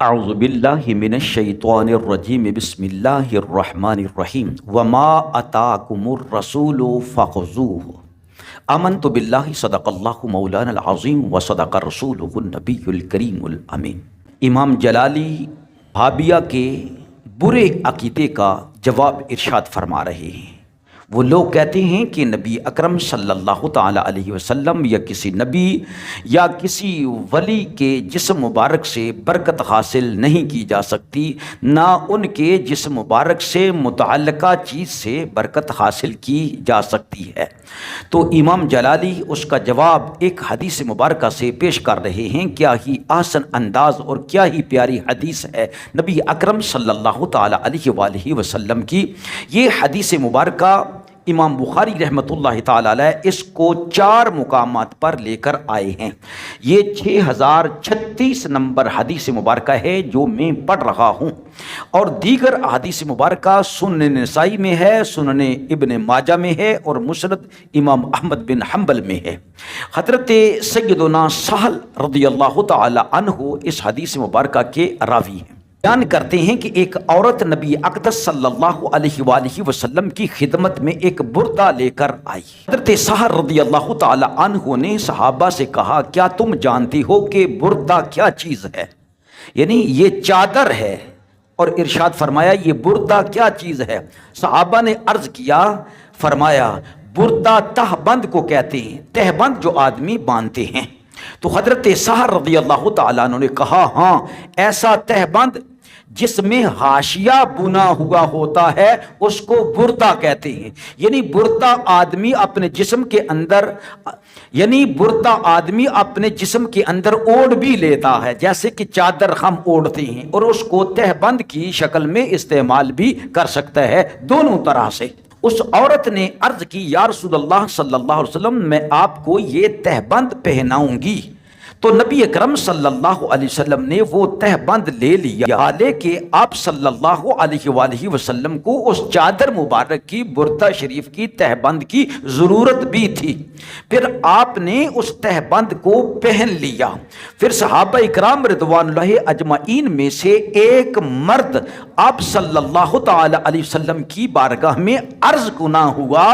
اعوذ باللہ من الشیطان الرجیم بسم اللہ الرحمن الرحیم وما اتاکم الرسول فخذوہ آمنت باللہ صدق اللہ مولانا العظیم وصدق رسولہ النبی الکریم الامین۔ امام جلالی بھابیہ کے برے عقیدے کا جواب ارشاد فرما رہے ہیں۔ وہ لوگ کہتے ہیں کہ نبی اکرم صلی اللہ تعالیٰ علیہ وسلم یا کسی نبی یا کسی ولی کے جسم مبارک سے برکت حاصل نہیں کی جا سکتی، نہ ان کے جسم مبارک سے متعلقہ چیز سے برکت حاصل کی جا سکتی ہے۔ تو امام جلالی اس کا جواب ایک حدیث مبارکہ سے پیش کر رہے ہیں۔ کیا ہی آسن انداز اور کیا ہی پیاری حدیث ہے نبی اکرم صلی اللہ تعالیٰ علیہ وآلہ وسلم کی۔ یہ حدیث مبارکہ امام بخاری رحمۃ اللہ تعالیٰ علیہ اس کو 4 مقامات پر لے کر آئے ہیں۔ یہ 6036 نمبر حدیث مبارکہ ہے جو میں پڑھ رہا ہوں، اور دیگر احادیث مبارکہ سنن نسائی میں ہے، سنن ابن ماجہ میں ہے، اور مسند امام احمد بن حنبل میں ہے۔ حضرت سیدنا سہل رضی اللہ تعالیٰ عنہ اس حدیث مبارکہ کے راوی ہیں۔ بیان کرتے ہیں کہ ایک عورت نبی اقدس صلی اللہ علیہ وآلہ وسلم کی خدمت میں ایک بردہ لے کر آئی۔ حضرت سہل رضی اللہ تعالی عنہ نے صحابہ سے کہا، کیا تم جانتی ہو کہ بردہ کیا چیز ہے؟ یعنی یہ چادر ہے، اور ارشاد فرمایا یہ بردہ کیا چیز ہے؟ صحابہ نے عرض کیا، فرمایا بردہ تہبند کو کہتے ہیں، تہبند جو آدمی باندھتے ہیں۔ تو حضرت سہل رضی اللہ تعالیٰ عنہ نے کہا، ہاں ایسا تہبند جس میں حاشیہ بنا ہوا ہوتا ہے اس کو بردہ کہتے ہیں۔ یعنی بردہ آدمی اپنے جسم کے اندر اوڑھ بھی لیتا ہے، جیسے کہ چادر ہم اوڑھتے ہیں، اور اس کو تہبند کی شکل میں استعمال بھی کر سکتا ہے، دونوں طرح سے۔ اس عورت نے عرض کی، یا رسول اللہ صلی اللہ علیہ وسلم میں آپ کو یہ تہبند پہناؤں گی۔ تو نبی اکرم صلی اللہ علیہ وسلم نے وہ تہبند لے لیا، حالانکہ آپ صلی اللہ علیہ وآلہ وسلم کو اس چادر مبارک کی، بردہ شریف کی تہبند کی ضرورت بھی تھی۔ پھر آپ نے اس تہبند کو پہن لیا۔ پھر صحابہ اکرام رضوان اللہ اجمعین میں سے ایک مرد آپ صلی اللہ تعالی علیہ وسلم کی بارگاہ میں عرض گنا ہوا۔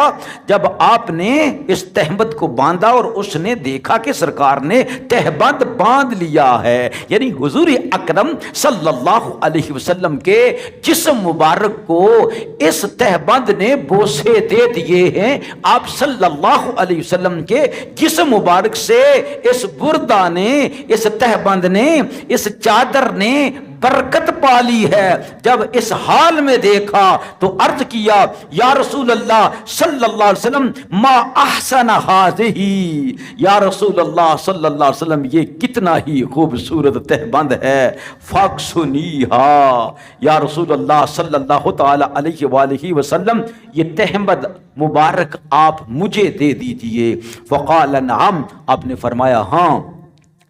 جب آپ نے اس تہبند کو باندھا اور اس نے دیکھا کہ سرکار نے تہبند باندھ لیا ہے، یعنی حضور اکرم صلی اللہ علیہ وسلم کے جسم مبارک کو اس تہبند نے بوسے دے دیے ہیں۔ آپ صلی اللہ علیہ وسلم کے جسم مبارک سے اس بردہ نے، اس تہبند نے، اس چادر نے برکت پالی ہے۔ جب اس حال میں دیکھا تو عرض کیا، یا رسول اللہ صلی اللہ علیہ وسلم ما احسن ہذہ، یا رسول اللہ صلی اللہ علیہ وسلم یہ کتنا ہی خوبصورت تہبند ہے، فاکسنیہا، یا رسول اللہ صلی اللہ تعالی علیہ وآلہ وسلم یہ تہبند مبارک آپ مجھے دے دیجئے۔ فقال نعم، آپ نے فرمایا ہاں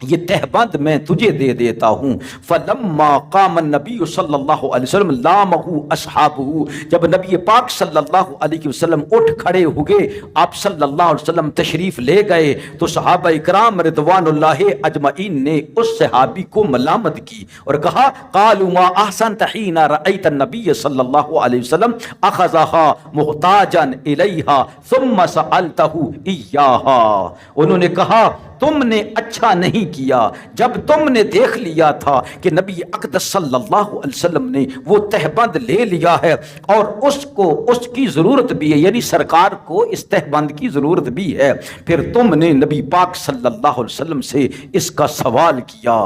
یہ تہبند میں تجھے دے دیتا ہوں۔ فلما قام النبی صلی اللہ علیہ وسلم لامہ اصحابہ، جب نبی پاک صلی اللہ علیہ وسلم اٹھ کھڑے ہوئے، آپ صلی اللہ علیہ وسلم تشریف لے گئے، تو صحابہ اکرام رضوان اللہ اجمعین نے اس صحابی کو ملامت کی اور کہا، قالوا ما احسنت حین رأیت النبی صلی اللہ علیہ وسلم اخذها محتاجا الیہا ثم سألتہ ایہا۔ انہوں نے کہا تم نے اچھا نہیں کیا جب تم نے دیکھ لیا تھا کہ نبی اقدس صلی اللہ علیہ وسلم نے وہ تہبند لے لیا ہے اور اس کی ضرورت بھی ہے، یعنی سرکار کو اس تہبند کی ضرورت بھی ہے، پھر تم نے نبی پاک صلی اللہ علیہ وسلم سے اس کا سوال کیا،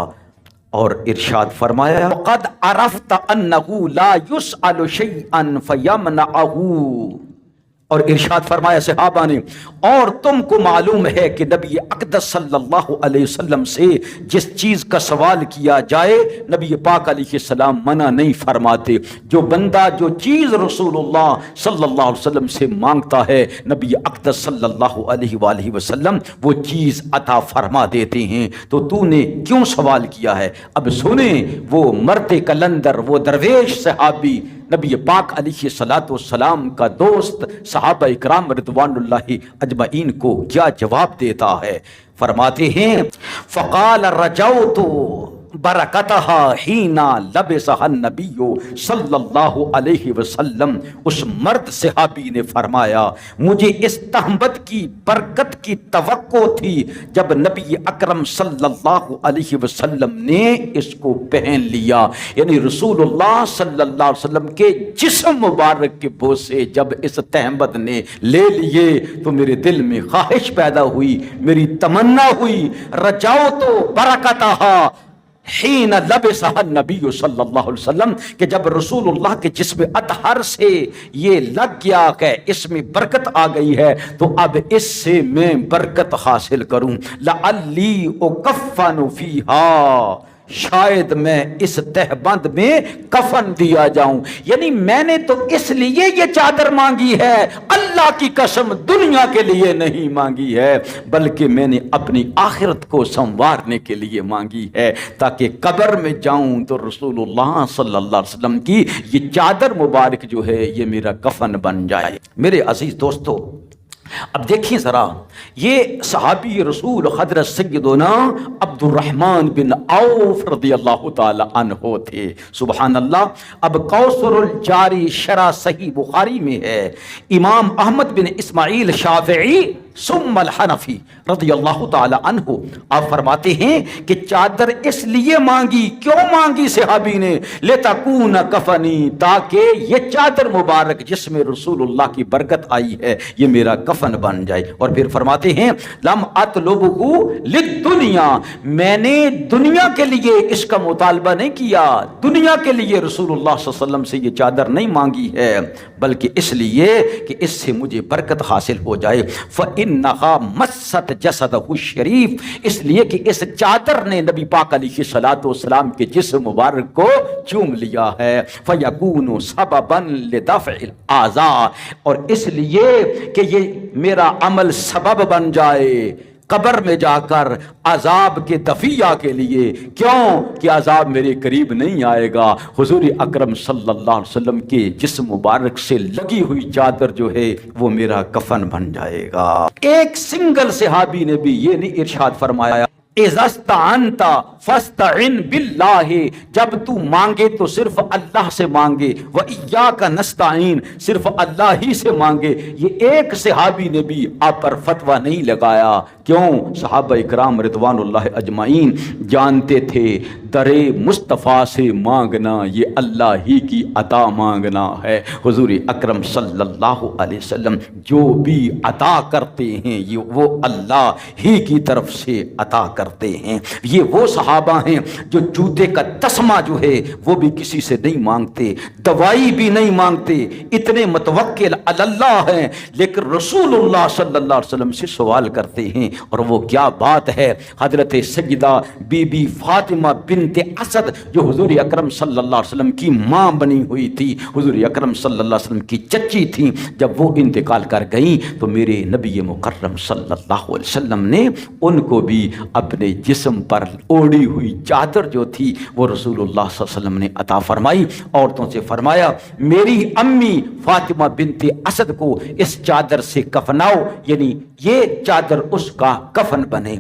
اور ارشاد فرمایا، قد عرفت انہ لا یسأل شیئا فیمنعہ، اور ارشاد فرمایا صحابہ نے، اور تم کو معلوم ہے کہ نبی اقدس صلی اللہ علیہ وسلم سے جس چیز کا سوال کیا جائے نبی پاک علیہ السلام منع نہیں فرماتے۔ جو بندہ جو چیز رسول اللہ صلی اللہ علیہ وسلم سے مانگتا ہے نبی اقدس صلی اللہ علیہ وآلہ وسلم وہ چیز عطا فرما دیتے ہیں۔ تو نے کیوں سوال کیا ہے؟ اب سنیں وہ مرد کلندر، وہ درویش صحابی، نبی پاک علیہ الصلوۃ والسلام کا دوست، صحابہ اکرام رضوان اللہ اجمعین کو کیا جواب دیتا ہے۔ فرماتے ہیں، فقال رجوت برکتہا ہینا لبسہا النبی صلی اللہ علیہ وسلم، اس مرد صحابی نے فرمایا مجھے اس تہمت کی برکت کی توقع تھی جب نبی اکرم صلی اللہ علیہ وسلم نے اس کو پہن لیا، یعنی رسول اللہ صلی اللہ علیہ وسلم کے جسم مبارک کے بوسے جب اس تہمت نے لے لیے تو میرے دل میں خواہش پیدا ہوئی، میری تمنا ہوئی، رجاؤ تو برکتہا حین لبسہ النبی صلی اللہ علیہ وسلم، کہ جب رسول اللہ کے جسم اطہر سے یہ لگ گیا کہ اس میں برکت آ گئی ہے تو اب اس سے میں برکت حاصل کروں، لعلی اکفن فیہا، شاید میں اس تہبند میں کفن دیا جاؤں، یعنی میں نے تو اس لیے یہ چادر مانگی ہے، اللہ کی قسم دنیا کے لیے نہیں مانگی ہے، بلکہ میں نے اپنی آخرت کو سنوارنے کے لیے مانگی ہے، تاکہ قبر میں جاؤں تو رسول اللہ صلی اللہ علیہ وسلم کی یہ چادر مبارک جو ہے یہ میرا کفن بن جائے۔ میرے عزیز دوستو، اب دیکھیں ذرا، یہ صحابی رسول حضرت سیدنا عبد الرحمن بن عوف رضی اللہ تعالی عنہ تھے۔ سبحان اللہ۔ اب کوثر الجاری شرح صحیح بخاری میں ہے، امام احمد بن اسماعیل شافعی ثم الحنفی رضی اللہ تعالی عنہ آپ فرماتے ہیں کہ چادر اس لیے مانگی، کیوں مانگی صحابی نے؟ لتکون کفنی، تاکہ یہ چادر مبارک جس میں رسول اللہ کی برکت آئی ہے یہ میرا کفن بن جائے۔ اور پھر فرماتے ہیں لم اطلبہ للدنیا، میں نے دنیا کے لیے اس کا مطالبہ نہیں کیا، دنیا کے لیے رسول اللہ صلی اللہ علیہ وسلم سے یہ چادر نہیں مانگی ہے، بلکہ اس لیے کہ اس سے مجھے برکت حاصل ہو جائے۔ فإنها مست جسدہ الشریف، اس لیے کہ اس چادر نے نبی پاک علیہ الصلوۃ والسلام کے جسم مبارک کو چوم لیا ہے۔ فیکون سببا لدفع الاعضاء، اور اس لیے کہ یہ میرا عمل سبب بن جائے قبر میں جا کر عذاب کے دفیہ کے لیے، کیوں کہ عذاب میرے قریب نہیں آئے گا، حضور اکرم صلی اللہ علیہ وسلم کے جسم مبارک سے لگی ہوئی چادر جو ہے وہ میرا کفن بن جائے گا۔ ایک سنگل صحابی نے بھی یہ نہیں ارشاد فرمایا اذا استعنت فاستعن باللہ، جب تو مانگے تو صرف اللہ سے مانگے، وإیاک نستعین، صرف اللہ ہی سے مانگے۔ یہ ایک صحابی نے بھی آپ پر فتویٰ نہیں لگایا، کیوں؟ صحابہ اکرام رضوان اللہ اجمعین جانتے تھے در مصطفیٰ سے مانگنا یہ اللہ ہی کی عطا مانگنا ہے۔ حضور اکرم صلی اللہ علیہ وسلم جو بھی عطا کرتے ہیں یہ وہ اللہ ہی کی طرف سے عطا کرتے ہیں۔ یہ وہ صحابہ ہیں جو جوتے کا تسمہ جو ہے وہ بھی کسی سے نہیں مانگتے، دوائی بھی نہیں مانگتے، اتنے متوکل علی اللہ ہیں، لیکن رسول اللہ صلی اللہ علیہ وسلم سے سوال کرتے ہیں، اور وہ کیا بات ہے، حضرت سیدہ بی بی فاطمہ بنت اسد جو حضور اکرم صلی اللہ علیہ وسلم کی ماں بنی ہوئی تھی، حضور اکرم صلی اللہ علیہ وسلم کی چچی تھیں، جب وہ انتقال کر گئیں تو میرے نبی مکرم صلی اللہ علیہ وسلم نے ان کو بھی اپنے جسم پر اوڑھی ہوئی چادر جو تھی وہ رسول اللہ صلی اللہ علیہ وسلم نے عطا فرمائی۔ عورتوں سے فرمایا میری امی فاطمہ بنت اسد کو اس چادر سے کفناؤ، یعنی یہ چادر اس کا کفن بنے۔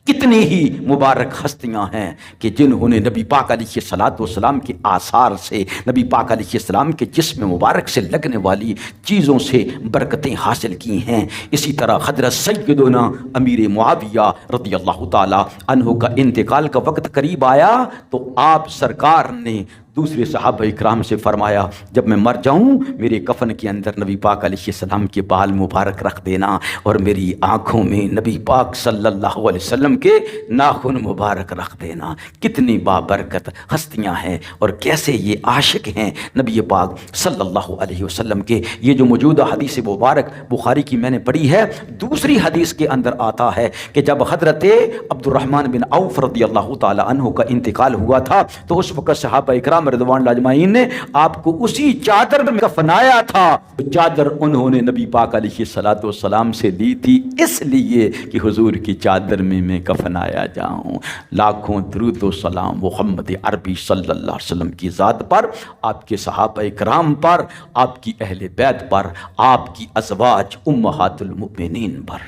کتنی ہی مبارک ہستیاں ہیں کہ جنہوں نے نبی پاک علیہ الصلوۃ والسلام کے آثار سے، نبی پاک علیہ السلام کے جسم مبارک سے لگنے والی چیزوں سے برکتیں حاصل کی ہیں۔ اسی طرح حضرت سیدنا امیر معاویہ رضی اللہ تعالی عنہ کا انتقال کا وقت قریب آیا تو آپ سرکار نے دوسرے صحابہ اکرام سے فرمایا جب میں مر جاؤں میرے کفن کے اندر نبی پاک علیہ السلام کے بال مبارک رکھ دینا، اور میری آنکھوں میں نبی پاک صلی اللہ علیہ وسلم کے ناخن مبارک رکھ دینا۔ کتنی بابرکت ہستیاں ہیں اور کیسے یہ عاشق ہیں نبی پاک صلی اللہ علیہ وسلم کے۔ یہ جو موجودہ حدیث مبارک بخاری کی میں نے پڑھی ہے، دوسری حدیث کے اندر آتا ہے کہ جب حضرت عبد الرحمن بن عوف رضی اللہ تعالی عنہ کا انتقال ہوا تھا تو اس وقت صحابہ اکرام رضوان اللہ اجمعین نے آپ کو اسی چادر میں کفنایا تھا۔ چادر انہوں نے نبی پاک علیہ الصلوۃ والسلام سے لی تھی اس لیے کہ حضور کی چادر میں کفنایا جاؤں۔ لاکھوں درود و سلام محمد عربی صلی اللہ علیہ وسلم کی ذات پر، آپ کے صحابہ اکرام پر، آپ کی اہل بیت پر، آپ کی ازواج امہات المؤمنین پر۔